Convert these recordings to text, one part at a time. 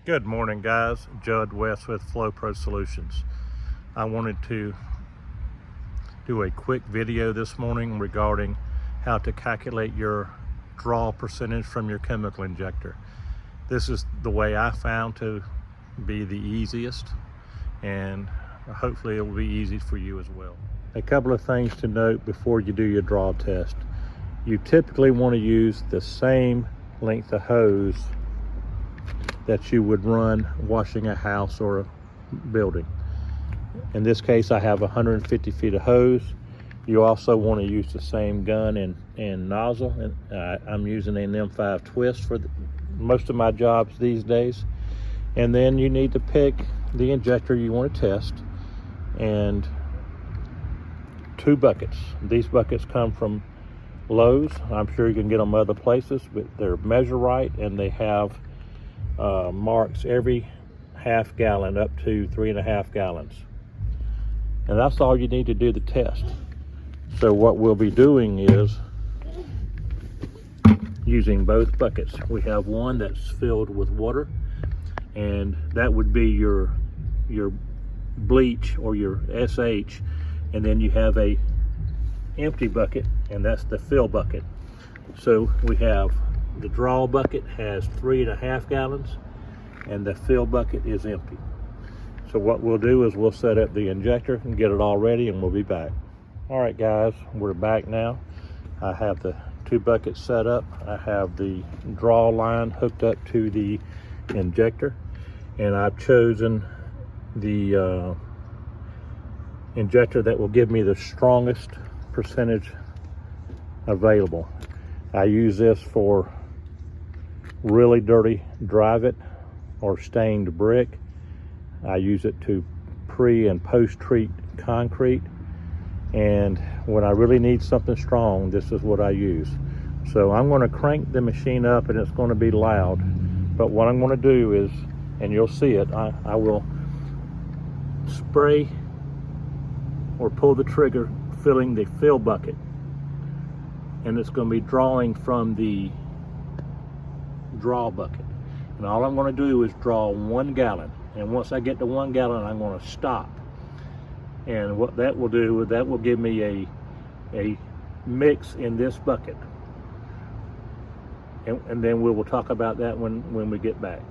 Good morning, guys. Judd West with Flow Pro Solutions. I wanted to do a quick video this morning regarding how to calculate your draw percentage from your chemical injector. This is the way I found to be the easiest, and hopefully it will be easy for you as well. A couple of things to note before you do your draw test. You typically want to use the same length of hose that you would run washing a house or a building. In this case, I have 150 feet of hose. You also want to use the same gun and nozzle. And I'm using an M5 twist for most of my jobs these days. And then you need to pick the injector you want to test and 2 buckets. These buckets come from Lowe's. I'm sure you can get them other places, but they're Measure Right, and they have marks every half gallon up to 3.5 gallons. And that's all you need to do the test. So what we'll be doing is using both buckets. We have one that's filled with water, and that would be your bleach or your SH, and then you have a empty bucket, and that's the fill bucket. So we have the draw bucket has 3.5 gallons, and the fill bucket is empty. So what we'll do is we'll set up the injector and get it all ready, and we'll be back. All right, guys, we're back now. I have the 2 buckets set up. I have the draw line hooked up to the injector, and I've chosen the injector that will give me the strongest percentage available. I use this for really dirty Dryvit or stained brick. I use it to pre and post treat concrete, and when I really need something strong, this is what I use. So I'm going to crank the machine up, and it's going to be loud, but what I'm going to do is, and you'll see it, I will spray or pull the trigger filling the fill bucket, and it's going to be drawing from the draw bucket. And all I'm going to do is draw 1 gallon, and once I get to 1 gallon, I'm going to stop. And what that will do is that will give me a mix in this bucket, and then we will talk about that when we get back.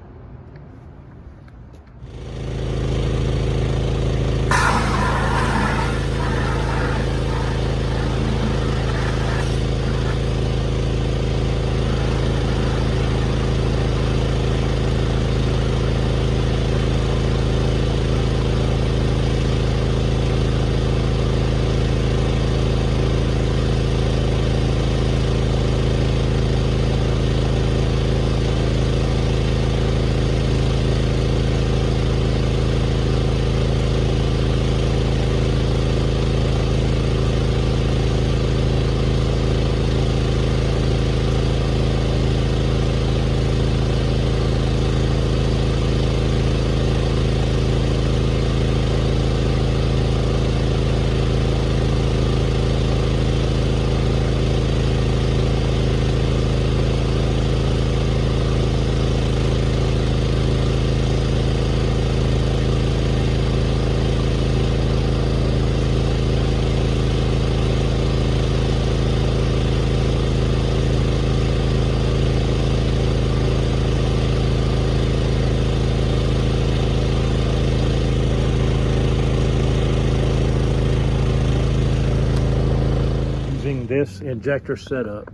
Using this injector setup,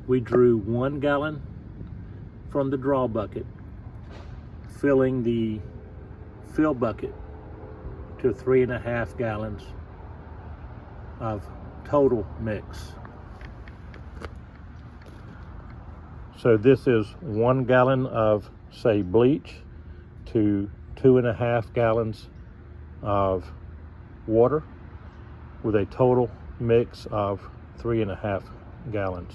we drew 1 gallon from the draw bucket, filling the fill bucket to 3.5 gallons of total mix. So this is 1 gallon of, say, bleach to 2.5 gallons of water, with a total mix of 3.5 gallons.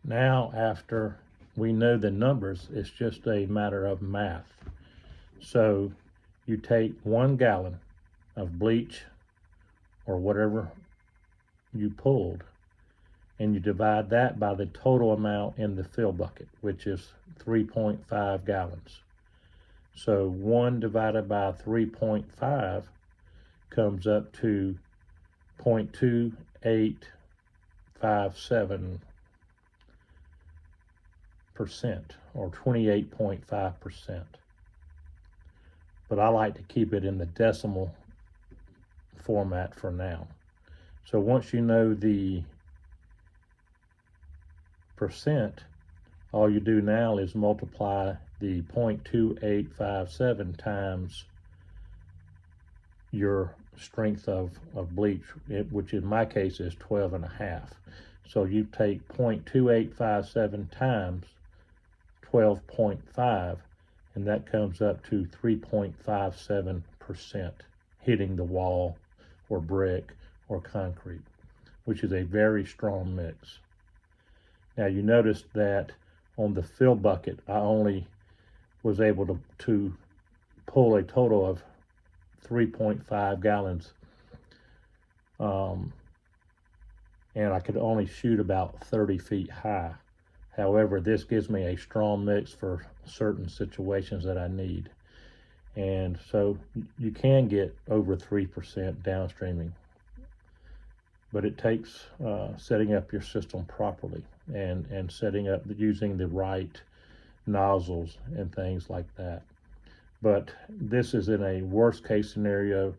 Now, after we know the numbers, it's just a matter of math. So you take 1 gallon of bleach or whatever you pulled, and you divide that by the total amount in the fill bucket, which is 3.5 gallons. So 1 divided by 3.5 comes up to 0.2857% or 28.5%. But I like to keep it in the decimal format for now. So once you know the percent, all you do now is multiply the 0.2857 times your strength of bleach, which in my case is 12.5. So you take 0.2857 times 12.5, and that comes up to 3.57% hitting the wall or brick or concrete, which is a very strong mix. Now you notice that on the fill bucket, I only was able to pull a total of 3.5 gallons, and I could only shoot about 30 feet high. However, this gives me a strong mix for certain situations that I need. And so you can get over 3% downstreaming, but it takes setting up your system properly and setting up using the right nozzles and things like that. But this is in a worst case scenario.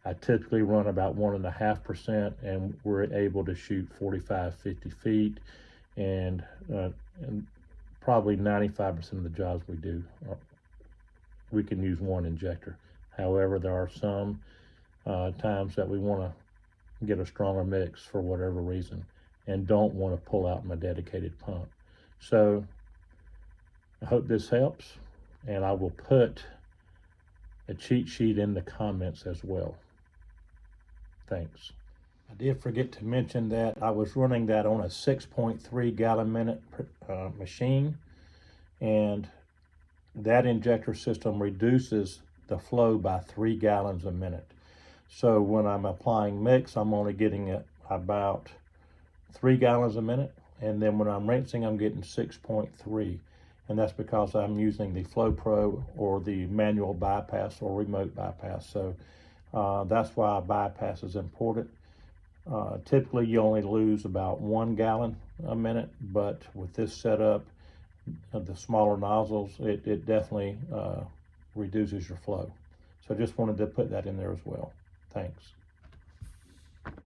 I typically run about 1.5%, and we're able to shoot 45, 50 feet, and probably 95% of the jobs we do, we can use one injector. However, there are some times that we want to get a stronger mix for whatever reason and don't want to pull out my dedicated pump. So I hope this helps, and I will put a cheat sheet in the comments as well. Thanks. I did forget to mention that I was running that on a 6.3 gallon minute machine, and that injector system reduces the flow by 3 gallons a minute. So when I'm applying mix, I'm only getting it about 3 gallons a minute, and then when I'm rinsing, I'm getting 6.3, and that's because I'm using the Flow Pro or the manual bypass or remote bypass. So that's why a bypass is important. Typically you only lose about 1 gallon a minute, but with this setup, the smaller nozzles, it definitely reduces your flow. So just wanted to put that in there as well. Thanks.